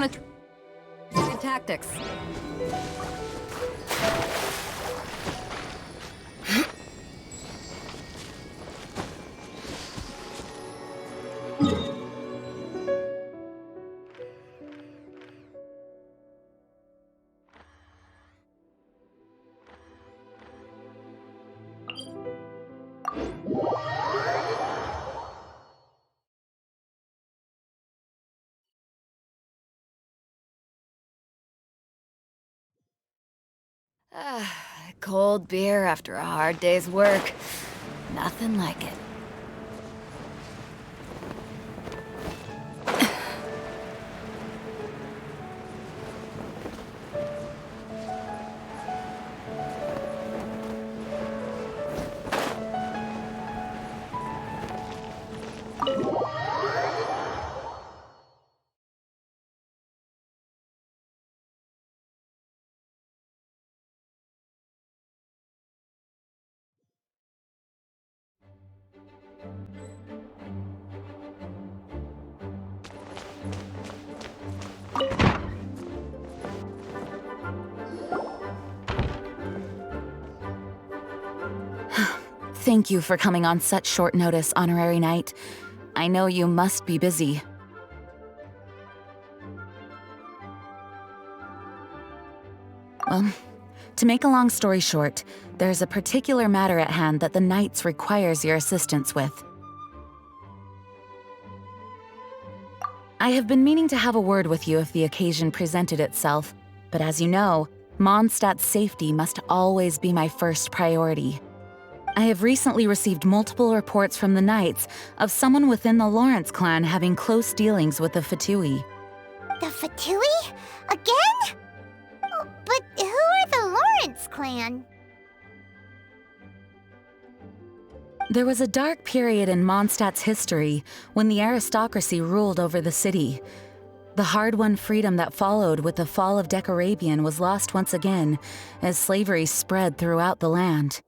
want to try tactics. Cold beer after a hard day's work. Nothing like it. Thank you for coming on such short notice, Honorary Knight. I know you must be busy. Well, to make a long story short, there's a particular matter at hand that the Knights requires your assistance with. I have been meaning to have a word with you if the occasion presented itself, but as you know, Mondstadt's safety must always be my first priority. I have recently received multiple reports from the Knights of someone within the Lawrence clan having close dealings with the Fatui. The Fatui? Again? Oh, but who are the Lawrence clan? There was a dark period in Mondstadt's history when the aristocracy ruled over the city. The hard-won freedom that followed with the fall of Decorabian was lost once again as slavery spread throughout the land.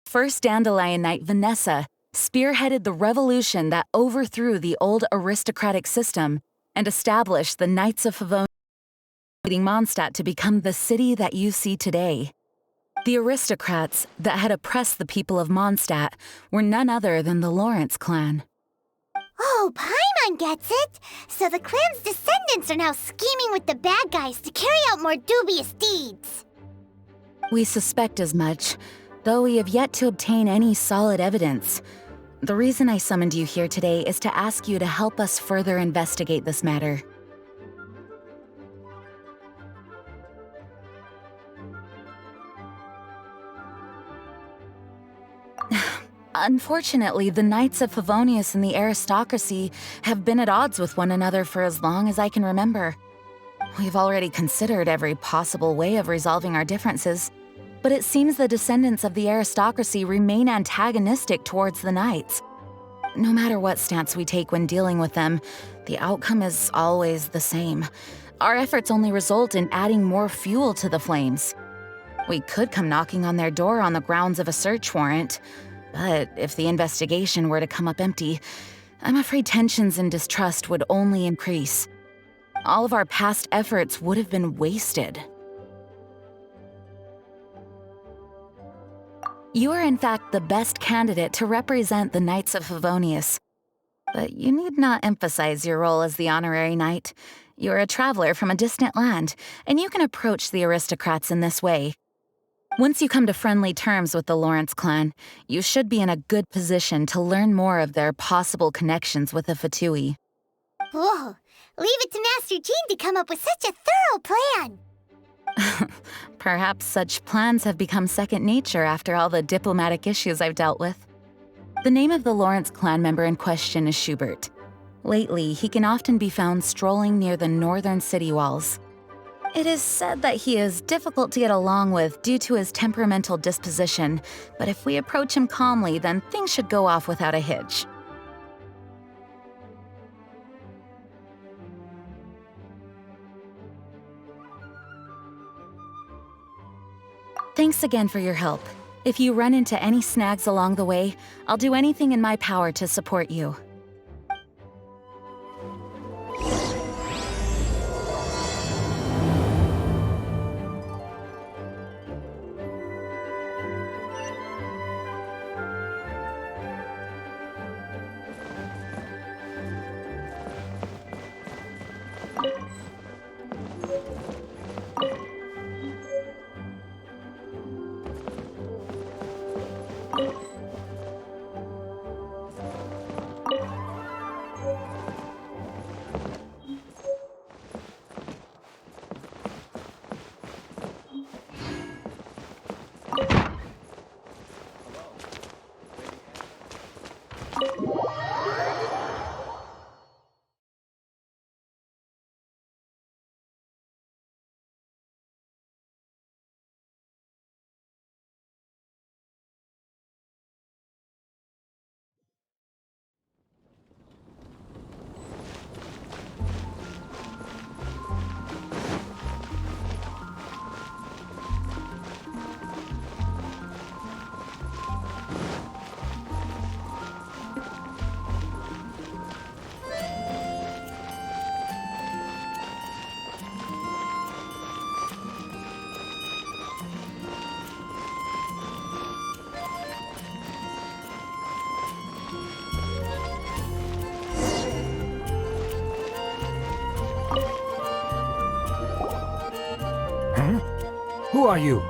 First Dandelion Knight Vanessa spearheaded the revolution that overthrew the old aristocratic system and established the Knights of Favonius, leading Mondstadt to become the city that you see today. The aristocrats that had oppressed the people of Mondstadt were none other than the Lawrence clan. Oh, Paimon gets it! So the clan's descendants are now scheming with the bad guys to carry out more dubious deeds. We suspect as much, though we have yet to obtain any solid evidence. The reason I summoned you here today is to ask you to help us further investigate this matter. Unfortunately, the Knights of Favonius and the aristocracy have been at odds with one another for as long as I can remember. We've already considered every possible way of resolving our differences, but it seems the descendants of the aristocracy remain antagonistic towards the Knights. No matter what stance we take when dealing with them, the outcome is always the same. Our efforts only result in adding more fuel to the flames. We could come knocking on their door on the grounds of a search warrant, but if the investigation were to come up empty, I'm afraid tensions and distrust would only increase. All of our past efforts would have been wasted. You are in fact the best candidate to represent the Knights of Favonius. But you need not emphasize your role as the honorary knight. You're a traveler from a distant land, and you can approach the aristocrats in this way. Once you come to friendly terms with the Lawrence clan, you should be in a good position to learn more of their possible connections with the Fatui. Whoa, leave it to Master Jean to come up with such a thorough plan! Perhaps such plans have become second nature after all the diplomatic issues I've dealt with. The name of the Lawrence clan member in question is Schubert. Lately, he can often be found strolling near the northern city walls. It is said that he is difficult to get along with due to his temperamental disposition, but if we approach him calmly, then things should go off without a hitch. Thanks again for your help. If you run into any snags along the way, I'll do anything in my power to support you. Who are you?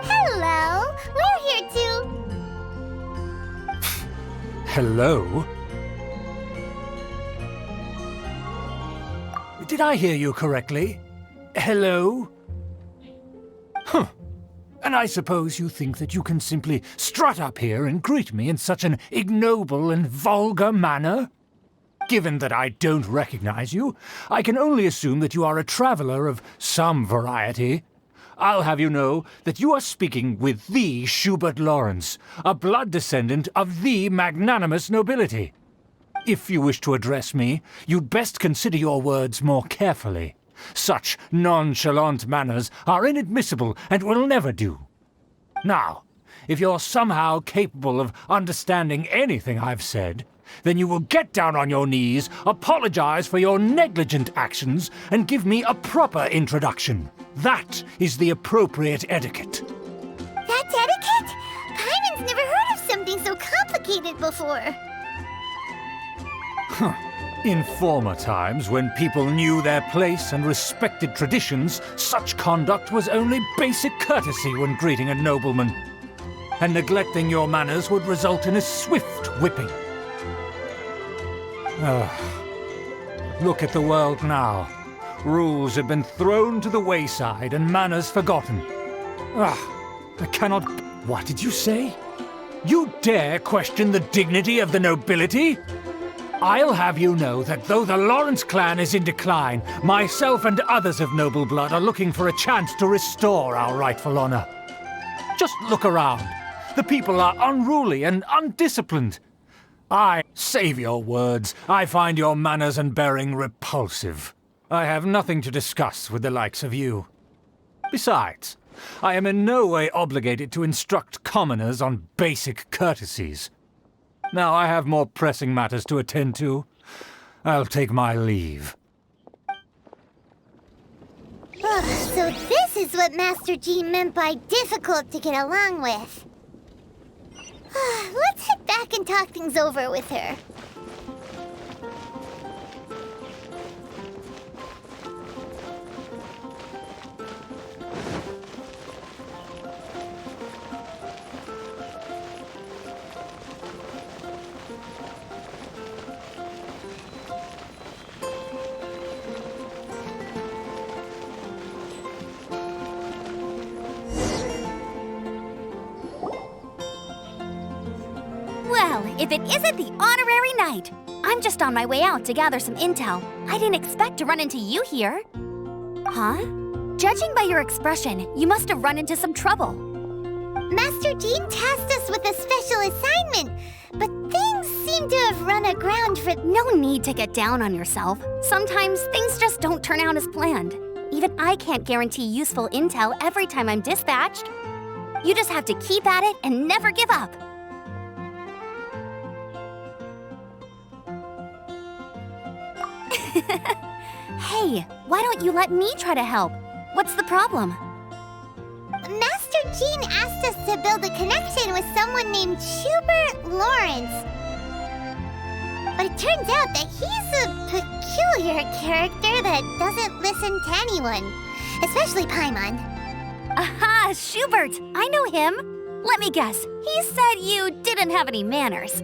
Hello! We're here too! Hello? Did I hear you correctly? Hello? Huh. And I suppose you think that you can simply strut up here and greet me in such an ignoble and vulgar manner? Given that I don't recognize you, I can only assume that you are a traveler of some variety. I'll have you know that you are speaking with the Schubert Lawrence, a blood descendant of the magnanimous nobility. If you wish to address me, you'd best consider your words more carefully. Such nonchalant manners are inadmissible and will never do. Now, if you're somehow capable of understanding anything I've said, then you will get down on your knees, apologize for your negligent actions, and give me a proper introduction. That is the appropriate etiquette. That's etiquette? Paimon's never heard of something so complicated before. In former times, when people knew their place and respected traditions, such conduct was only basic courtesy when greeting a nobleman. And neglecting your manners would result in a swift whipping. Look at the world now. Rules have been thrown to the wayside and manners forgotten. I cannot... What did you say? You dare question the dignity of the nobility? I'll have you know that though the Lawrence clan is in decline, myself and others of noble blood are looking for a chance to restore our rightful honor. Just look around. The people are unruly and undisciplined. Save your words. I find your manners and bearing repulsive. I have nothing to discuss with the likes of you. Besides, I am in no way obligated to instruct commoners on basic courtesies. Now I have more pressing matters to attend to. I'll take my leave. So this is what Master G meant by difficult to get along with. Let's head back and talk things over with her. Well, if it isn't the honorary knight! I'm just on my way out to gather some intel. I didn't expect to run into you here. Huh? Judging by your expression, you must have run into some trouble. Master Jean tasked us with a special assignment, but things seem to have run aground for... No need to get down on yourself. Sometimes things just don't turn out as planned. Even I can't guarantee useful intel every time I'm dispatched. You just have to keep at it and never give up. Hey, why don't you let me try to help? What's the problem? Master Jean asked us to build a connection with someone named Schubert Lawrence. But it turns out that he's a peculiar character that doesn't listen to anyone, especially Paimon. Aha, Schubert! I know him. Let me guess, he said you didn't have any manners.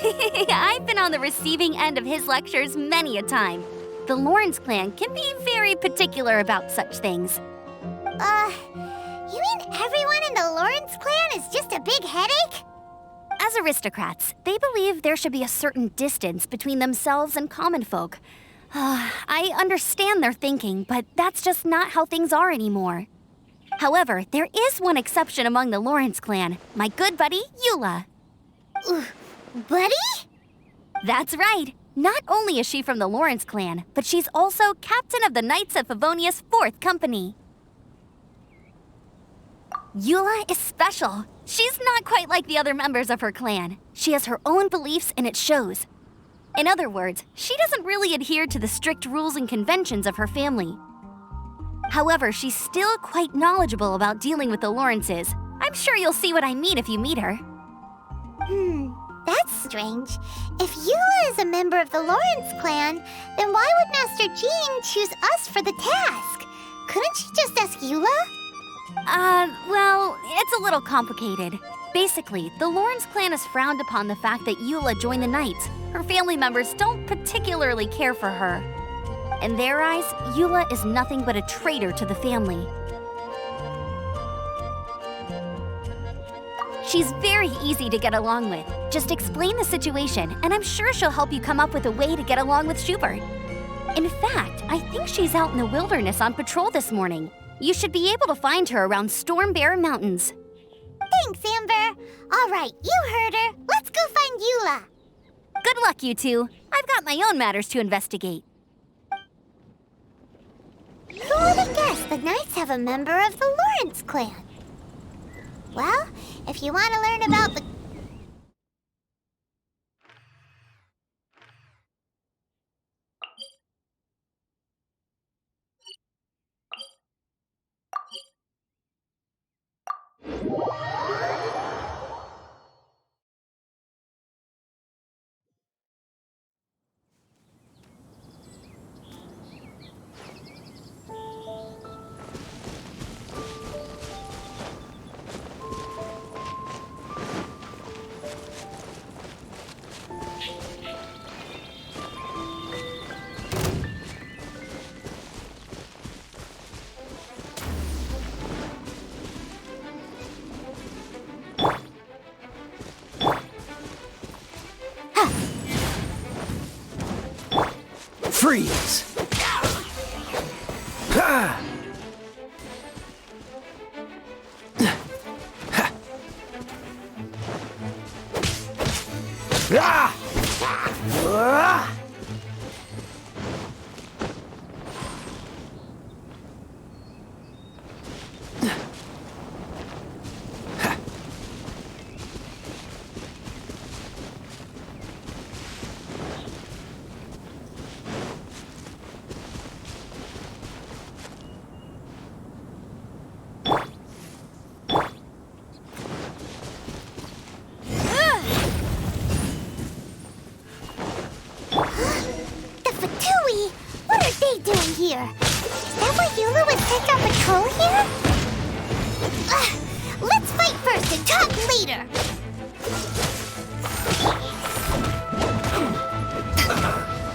I've been on the receiving end of his lectures many a time. The Lawrence clan can be very particular about such things. You mean everyone in the Lawrence clan is just a big headache? As aristocrats, they believe there should be a certain distance between themselves and common folk. I understand their thinking, but that's just not how things are anymore. However, there is one exception among the Lawrence clan, my good buddy, Eula. Buddy? That's right. Not only is she from the Lawrence clan, but she's also captain of the Knights of Favonia's 4th Company. Eula is special. She's not quite like the other members of her clan. She has her own beliefs and it shows. In other words, she doesn't really adhere to the strict rules and conventions of her family. However, she's still quite knowledgeable about dealing with the Lawrences. I'm sure you'll see what I mean if you meet her. That's That's strange. If Eula is a member of the Lawrence clan, then why would Master Jean choose us for the task? Couldn't she just ask Eula? Well, it's a little complicated. Basically, the Lawrence clan has frowned upon the fact that Eula joined the Knights. Her family members don't particularly care for her. In their eyes, Eula is nothing but a traitor to the family. She's very easy to get along with. Just explain the situation, and I'm sure she'll help you come up with a way to get along with Schubert. In fact, I think she's out in the wilderness on patrol this morning. You should be able to find her around Storm Bear Mountains. Thanks, Amber. All right, you heard her. Let's go find Eula. Good luck, you two. I've got my own matters to investigate. Who would have guessed the Knights have a member of the Lawrence clan? Well, if you want to learn about the... Freeze! Ah! Ah! Ah! The Fatui! What are they doing here? Is that why Eula was sent on patrol here? Let's fight first and talk later!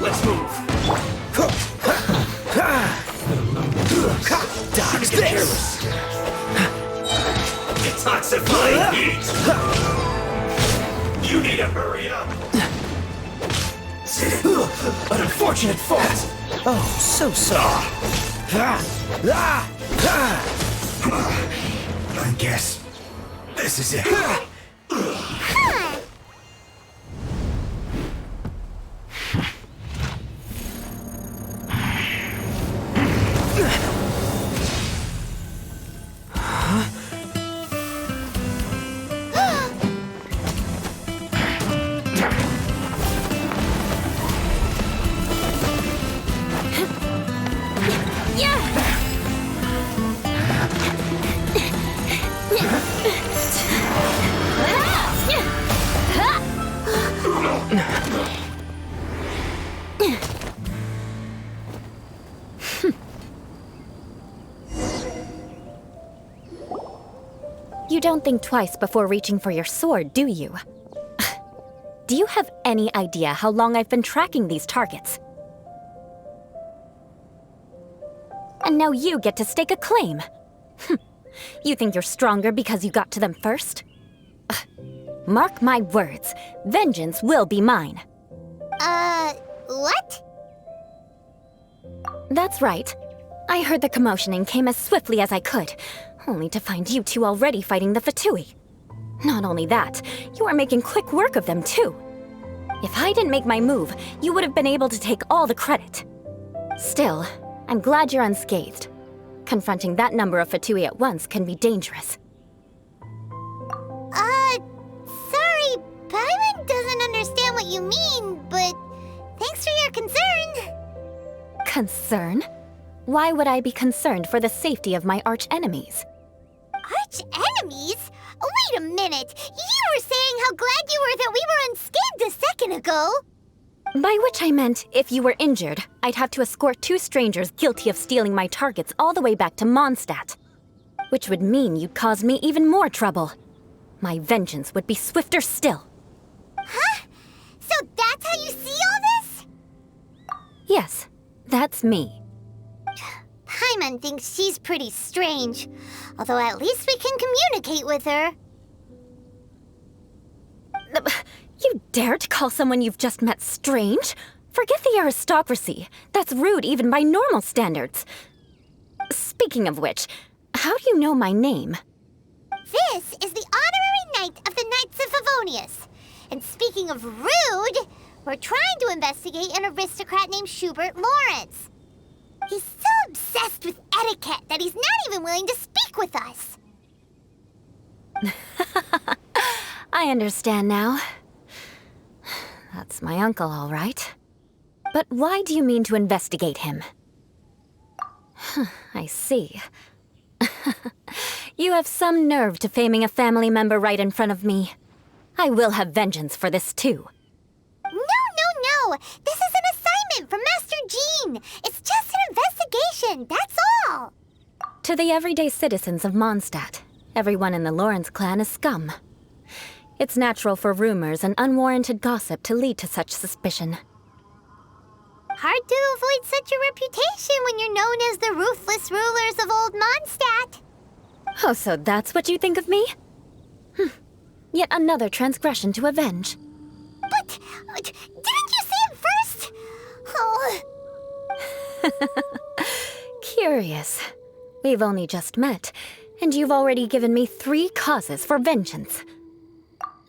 Let's move. Dodge this. Detoxifying heat. You need to hurry up. An unfortunate fault. Oh, so sorry. I guess this is it. You don't think twice before reaching for your sword, do you? Do you have any idea how long I've been tracking these targets? And now you get to stake a claim. You think you're stronger because you got to them first? Mark my words, vengeance will be mine. What? That's right. I heard the commotion and came as swiftly as I could, only to find you two already fighting the Fatui. Not only that, you are making quick work of them too. If I didn't make my move, you would have been able to take all the credit. Still, I'm glad you're unscathed. Confronting that number of Fatui at once can be dangerous. Sorry, Paimon doesn't understand what you mean, but thanks for your concern. Concern? Why would I be concerned for the safety of my arch-enemies? Our Arch enemies? Wait a minute! You were saying how glad you were that we were unscathed a second ago! By which I meant, if you were injured, I'd have to escort 2 strangers guilty of stealing my targets all the way back to Mondstadt. Which would mean you'd cause me even more trouble. My vengeance would be swifter still. Huh? So that's how you see all this? Yes, that's me. Paimon thinks she's pretty strange. Although at least we can communicate with her. You dare to call someone you've just met strange? Forget the aristocracy. That's rude even by normal standards. Speaking of which, how do you know my name? This is the honorary knight of the Knights of Favonius. And speaking of rude, we're trying to investigate an aristocrat named Schubert Lawrence. He's so obsessed with etiquette that he's not even willing to speak with us. I understand now. That's my uncle, all right. But why do you mean to investigate him? I see. You have some nerve to faming a family member right in front of me. I will have vengeance for this too. No. This is an assignment from Master Jean. It's just an investigation, that's all. To the everyday citizens of Mondstadt, everyone in the Lawrence clan is scum. It's natural for rumors and unwarranted gossip to lead to such suspicion. Hard to avoid such a reputation when you're known as the ruthless rulers of Old Mondstadt. Oh, so that's what you think of me? Yet another transgression to avenge. But didn't you say it first? Oh. Curious. We've only just met, and you've already given me 3 causes for vengeance.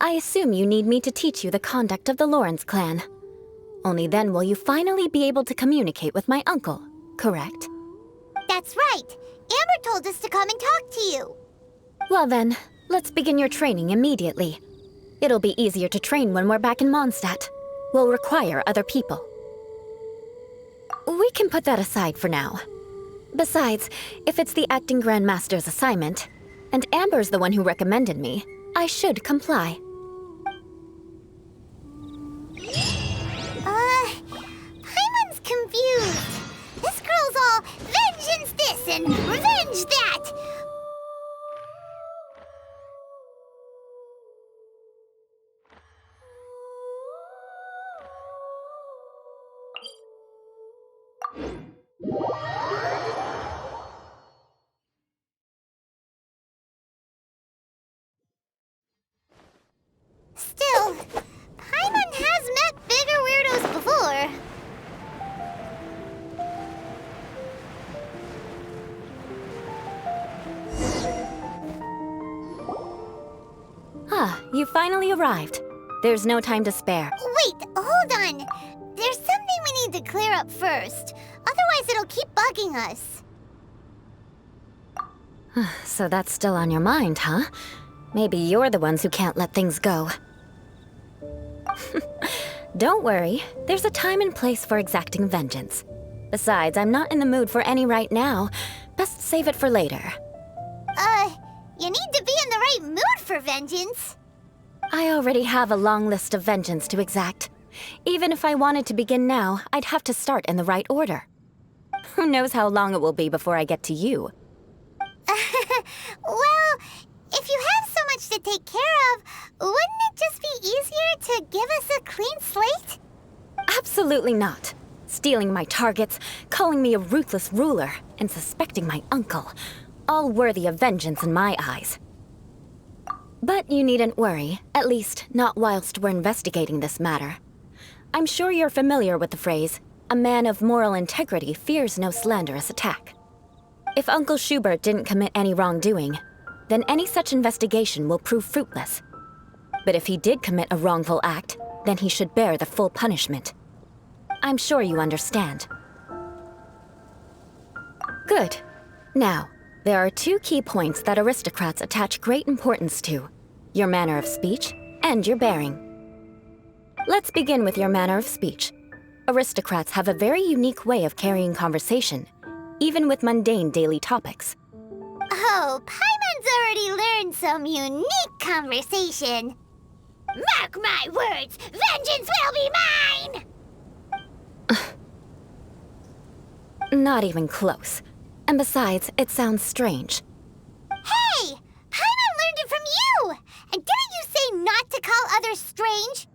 I assume you need me to teach you the conduct of the Lawrence clan. Only then will you finally be able to communicate with my uncle, correct? That's right. Amber told us to come and talk to you. Well then, let's begin your training immediately. It'll be easier to train when we're back in Mondstadt. We'll require other people. We can put that aside for now. Besides, if it's the acting Grandmaster's assignment, and Amber's the one who recommended me, I should comply. Paimon's confused. This girl's all vengeance this and revenge that. Still, Paimon has met bigger weirdos before. Ah, you finally arrived. There's no time to spare. Wait, hold on. There's something we need to clear up first. Otherwise, it'll keep bugging us. So that's still on your mind, huh? Maybe you're the ones who can't let things go. Don't worry, there's a time and place for exacting vengeance. Besides, I'm not in the mood for any right now. Best save it for later. You need to be in the right mood for vengeance. I already have a long list of vengeance to exact. Even if I wanted to begin now, I'd have to start in the right order. Who knows how long it will be before I get to you? Well, if you have so much to take care of, wouldn't it just be easier to give us a clean slate? Absolutely not. Stealing my targets, calling me a ruthless ruler, and suspecting my uncle. All worthy of vengeance in my eyes. But you needn't worry, at least not whilst we're investigating this matter. I'm sure you're familiar with the phrase, a man of moral integrity fears no slanderous attack. If Uncle Schubert didn't commit any wrongdoing, then any such investigation will prove fruitless. But if he did commit a wrongful act, then he should bear the full punishment. I'm sure you understand. Good. Now, there are 2 key points that aristocrats attach great importance to: your manner of speech and your bearing. Let's begin with your manner of speech. Aristocrats have a very unique way of carrying conversation, even with mundane daily topics. Oh, Paimon's already learned some unique conversation. Mark my words, vengeance will be mine! Not even close. And besides, it sounds strange. Hey! Paimon learned it from you! And didn't you say not to call others strange?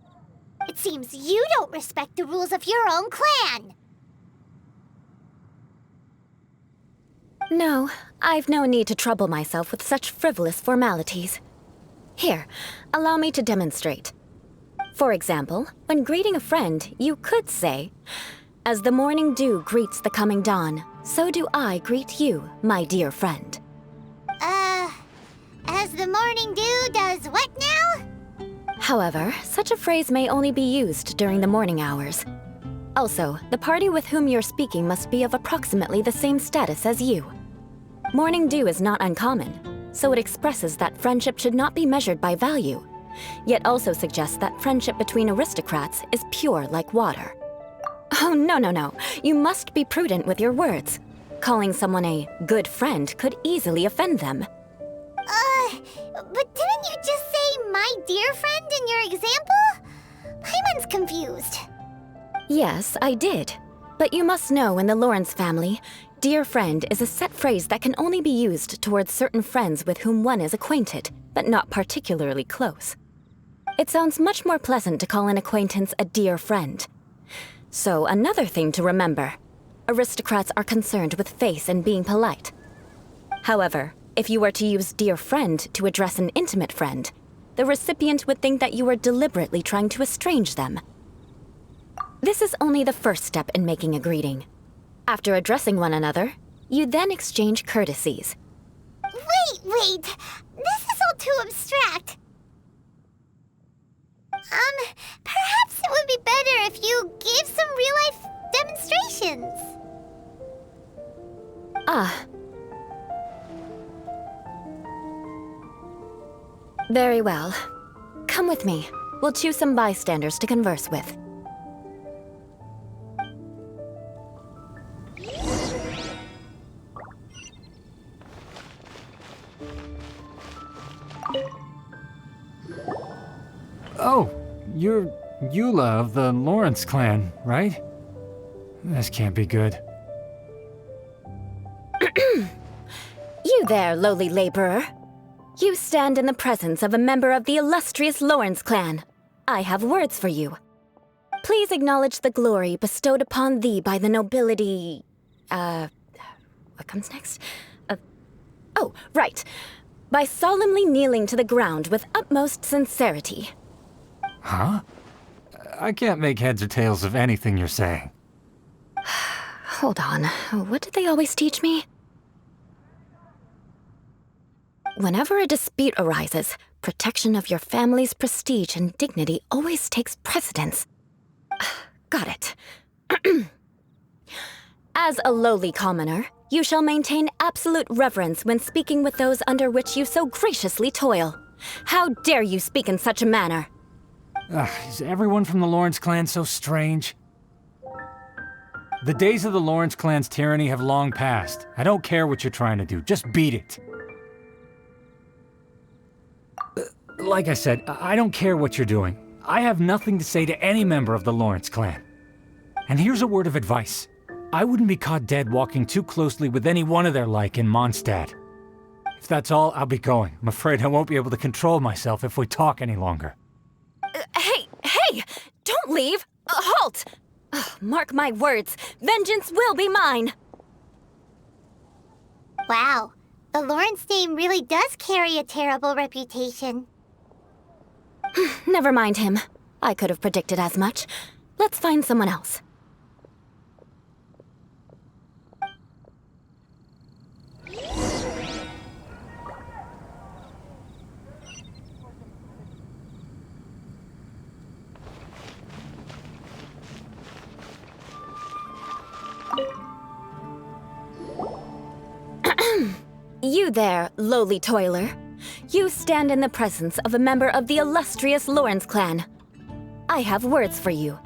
It seems you don't respect the rules of your own clan. No, I've no need to trouble myself with such frivolous formalities. Here, allow me to demonstrate. For example, when greeting a friend, you could say, "As the morning dew greets the coming dawn, so do I greet you, my dear friend." As the morning dew does what now? However, such a phrase may only be used during the morning hours. Also, the party with whom you're speaking must be of approximately the same status as you. Morning dew is not uncommon, so it expresses that friendship should not be measured by value, yet also suggests that friendship between aristocrats is pure like water. Oh, no. You must be prudent with your words. Calling someone a good friend could easily offend them. But didn't you just say my dear friend in your example? Paimon's confused. Yes, I did. But you must know in the Lawrence family, dear friend is a set phrase that can only be used towards certain friends with whom one is acquainted, but not particularly close. It sounds much more pleasant to call an acquaintance a dear friend. So another thing to remember, aristocrats are concerned with face and being polite. However, if you were to use dear friend to address an intimate friend, the recipient would think that you were deliberately trying to estrange them. This is only the first step in making a greeting. After addressing one another, you then exchange courtesies. Wait! This is all too abstract. Perhaps it would be better if you gave some real-life demonstrations. Very well. Come with me. We'll choose some bystanders to converse with. Oh, you're Eula of the Lawrence clan, right? This can't be good. You there, lowly laborer. You stand in the presence of a member of the illustrious Lawrence clan. I have words for you. Please acknowledge the glory bestowed upon thee by the nobility... What comes next? Oh, right. By solemnly kneeling to the ground with utmost sincerity. Huh? I can't make heads or tails of anything you're saying. Hold on. What did they always teach me? Whenever a dispute arises, protection of your family's prestige and dignity always takes precedence. Got it. As a lowly commoner, you shall maintain absolute reverence when speaking with those under which you so graciously toil. How dare you speak in such a manner? Is everyone from the Lawrence clan so strange? The days of the Lawrence clan's tyranny have long passed. I don't care what you're trying to do, just beat it. Like I said, I don't care what you're doing. I have nothing to say to any member of the Lawrence clan. And here's a word of advice. I wouldn't be caught dead walking too closely with any one of their like in Mondstadt. If that's all, I'll be going. I'm afraid I won't be able to control myself if we talk any longer. Hey! Don't leave! Halt! Mark my words, vengeance will be mine! Wow, the Lawrence name really does carry a terrible reputation. Never mind him. I could have predicted as much. Let's find someone else. You there, lowly toiler. You stand in the presence of a member of the illustrious Lawrence clan. I have words for you.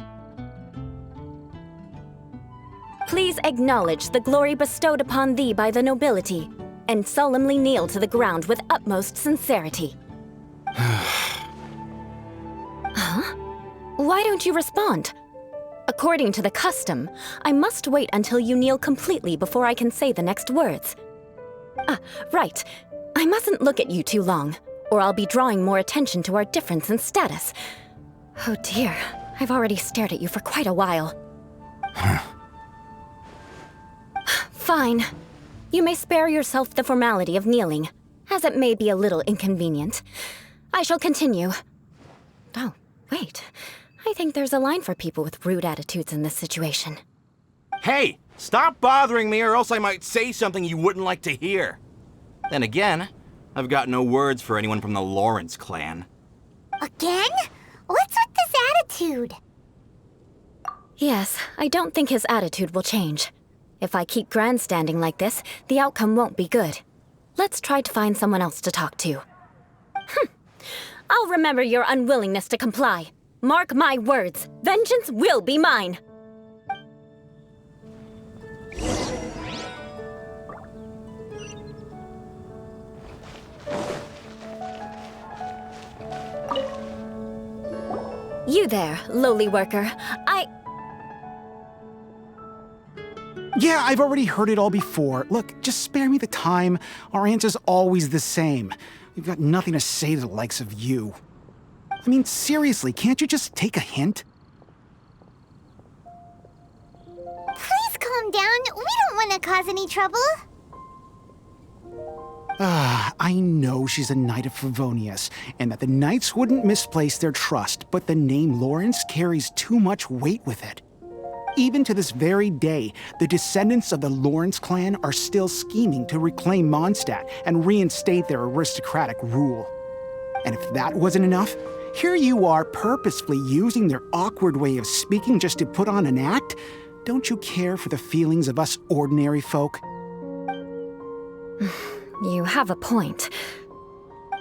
Please acknowledge the glory bestowed upon thee by the nobility. and solemnly kneel to the ground with utmost sincerity. Huh? Why don't you respond? According to the custom, I must wait until you kneel completely before I can say the next words. Ah, right. I mustn't look at you too long, or I'll be drawing more attention to our difference in status. Oh dear, I've already stared at you for quite a while. Fine. You may spare yourself the formality of kneeling, as it may be a little inconvenient. I shall continue. Oh, wait. I think there's a line for people with rude attitudes in this situation. Hey, stop bothering me or else I might say something you wouldn't like to hear. Then again, I've got no words for anyone from the Lawrence clan. Again? What's with this attitude? Yes, I don't think his attitude will change. If I keep grandstanding like this, the outcome won't be good. Let's try to find someone else to talk to. I'll remember your unwillingness to comply. Mark my words, vengeance will be mine! You there, lowly worker. Yeah, I've already heard it all before. Look, just spare me the time. Our answer's always the same. We've got nothing to say to the likes of you. I mean, seriously, can't you just take a hint? Please calm down. We don't want to cause any trouble. I know she's a Knight of Favonius, and that the Knights wouldn't misplace their trust, but the name Lawrence carries too much weight with it. Even to this very day, the descendants of the Lawrence clan are still scheming to reclaim Mondstadt and reinstate their aristocratic rule. And if that wasn't enough, here you are purposefully using their awkward way of speaking just to put on an act? Don't you care for the feelings of us ordinary folk? You have a point.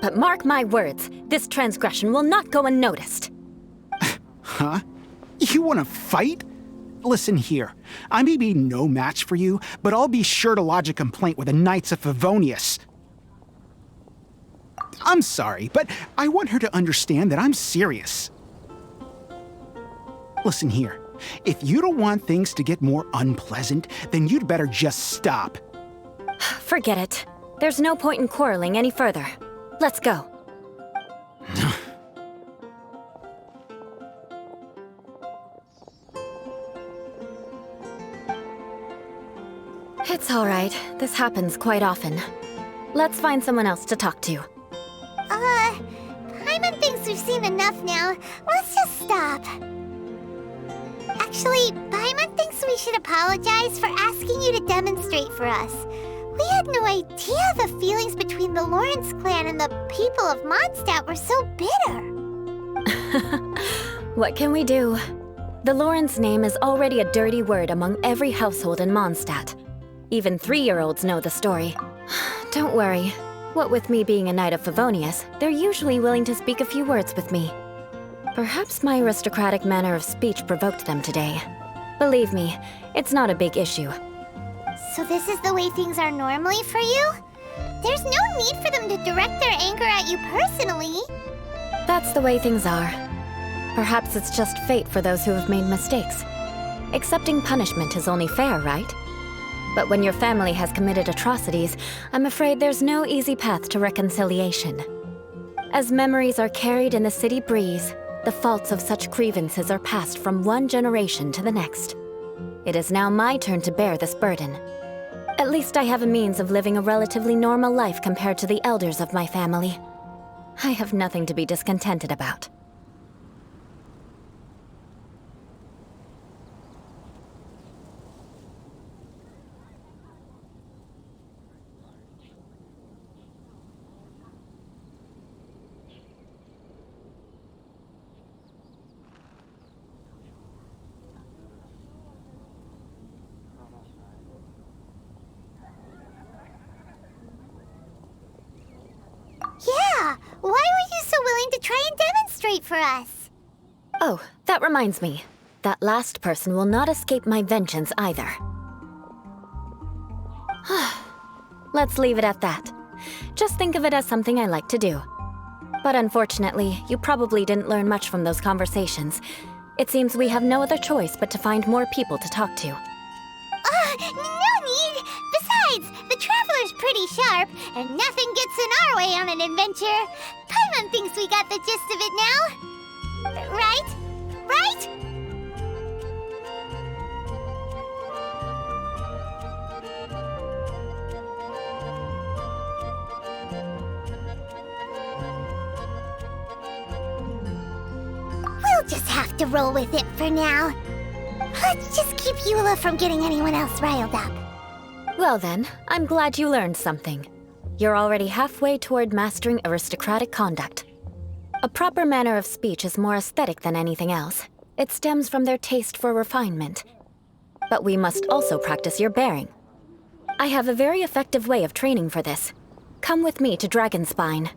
But mark my words, this transgression will not go unnoticed. Huh? You want to fight? Listen here, I may be no match for you, but I'll be sure to lodge a complaint with the Knights of Favonius. I'm sorry, but I want her to understand that I'm serious. Listen here, if you don't want things to get more unpleasant, then you'd better just stop. Forget it. There's no point in quarreling any further. Let's go. It's all right. This happens quite often. Let's find someone else to talk to. Paimon thinks we've seen enough now. Let's just stop. Actually, Paimon thinks we should apologize for asking you to demonstrate for us. We had no idea the feelings between the Lawrence clan and the people of Mondstadt were so bitter. What can we do? The Lawrence name is already a dirty word among every household in Mondstadt. Even 3-year-olds know the story. Don't worry. What with me being a Knight of Favonius, they're usually willing to speak a few words with me. Perhaps my aristocratic manner of speech provoked them today. Believe me, it's not a big issue. So this is the way things are normally for you? There's no need for them to direct their anger at you personally. That's the way things are. Perhaps it's just fate for those who have made mistakes. Accepting punishment is only fair, right? But when your family has committed atrocities, I'm afraid there's no easy path to reconciliation. As memories are carried in the city breeze, the faults of such grievances are passed from one generation to the next. It is now my turn to bear this burden. At least I have a means of living a relatively normal life compared to the elders of my family. I have nothing to be discontented about. Yeah, why were you so willing to try and demonstrate for us? Oh, that reminds me. That last person will not escape my vengeance either. Let's leave it at that. Just think of it as something I like to do. But unfortunately, you probably didn't learn much from those conversations. It seems we have no other choice but to find more people to talk to. No need! Besides, the Traveler's pretty sharp, and nothing gets in our way on an adventure. Paimon thinks we got the gist of it now. Right? Right? We'll just have to roll with it for now. Let's just keep Eula from getting anyone else riled up. Well then, I'm glad you learned something. You're already halfway toward mastering aristocratic conduct. A proper manner of speech is more aesthetic than anything else. It stems from their taste for refinement. But we must also practice your bearing. I have a very effective way of training for this. Come with me to Dragonspine.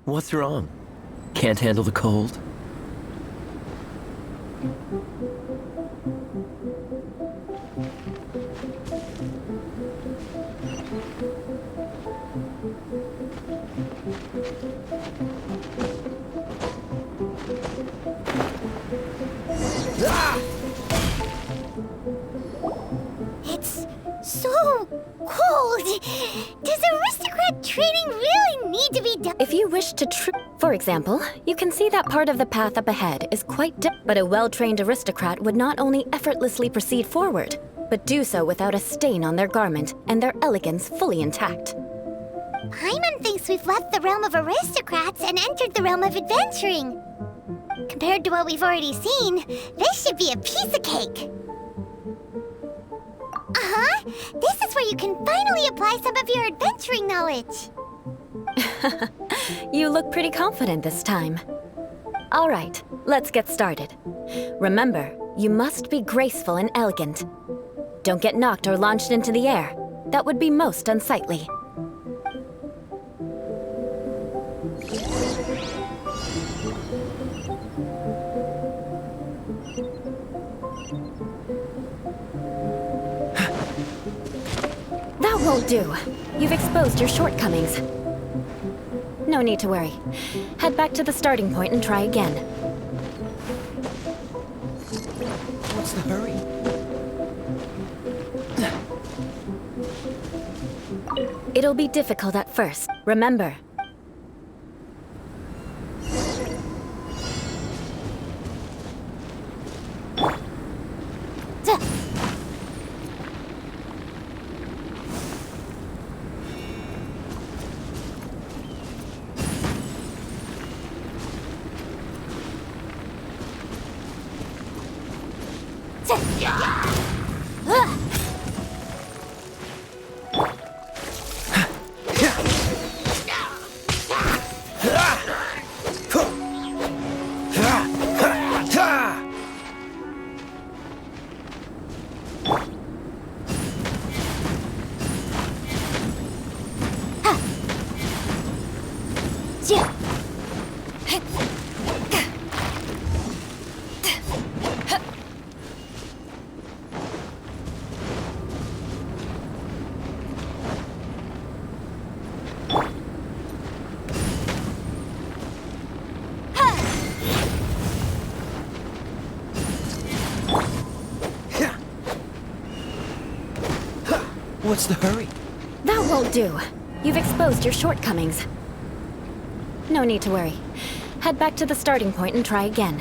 What's wrong? Can't handle the cold? It's so cold. Does aristocrat training really need to be done? If you wish to For example, you can see that part of the path up ahead is quite but a well-trained aristocrat would not only effortlessly proceed forward, but do so without a stain on their garment and their elegance fully intact. Paimon thinks we've left the realm of aristocrats and entered the realm of adventuring. Compared to what we've already seen, this should be a piece of cake. Uh-huh. This is where you can finally apply some of your adventuring knowledge. You look pretty confident this time. All right, let's get started. Remember, you must be graceful and elegant. Don't get knocked or launched into the air. That would be most unsightly. That won't do. You've exposed your shortcomings. No need to worry. Head back to the starting point and try again. What's the hurry? It'll be difficult at first. Remember. What's the hurry? That won't do. You've exposed your shortcomings. No need to worry. Head back to the starting point and try again.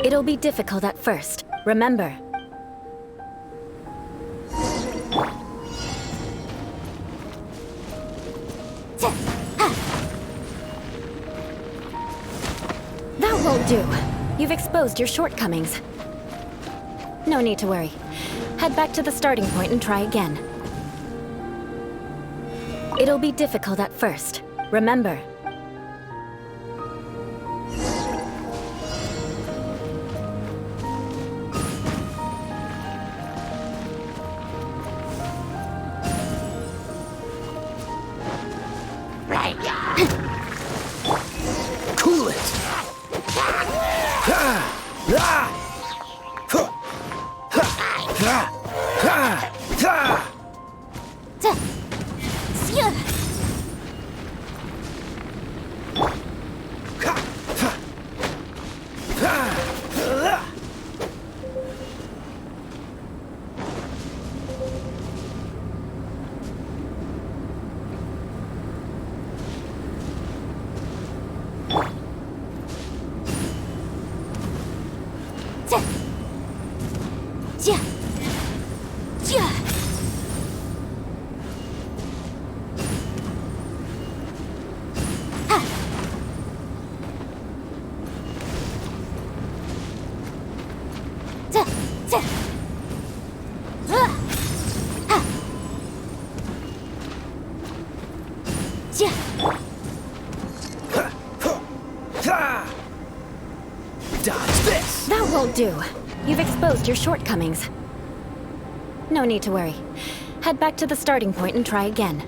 It'll be difficult at first. Remember. That won't do. You've exposed your shortcomings. No need to worry. Head back to the starting point and try again. It'll be difficult at first. Remember. Cool it! Dodge this! That won't do. You've exposed your shortcomings. No need to worry. Head back to the starting point and try again.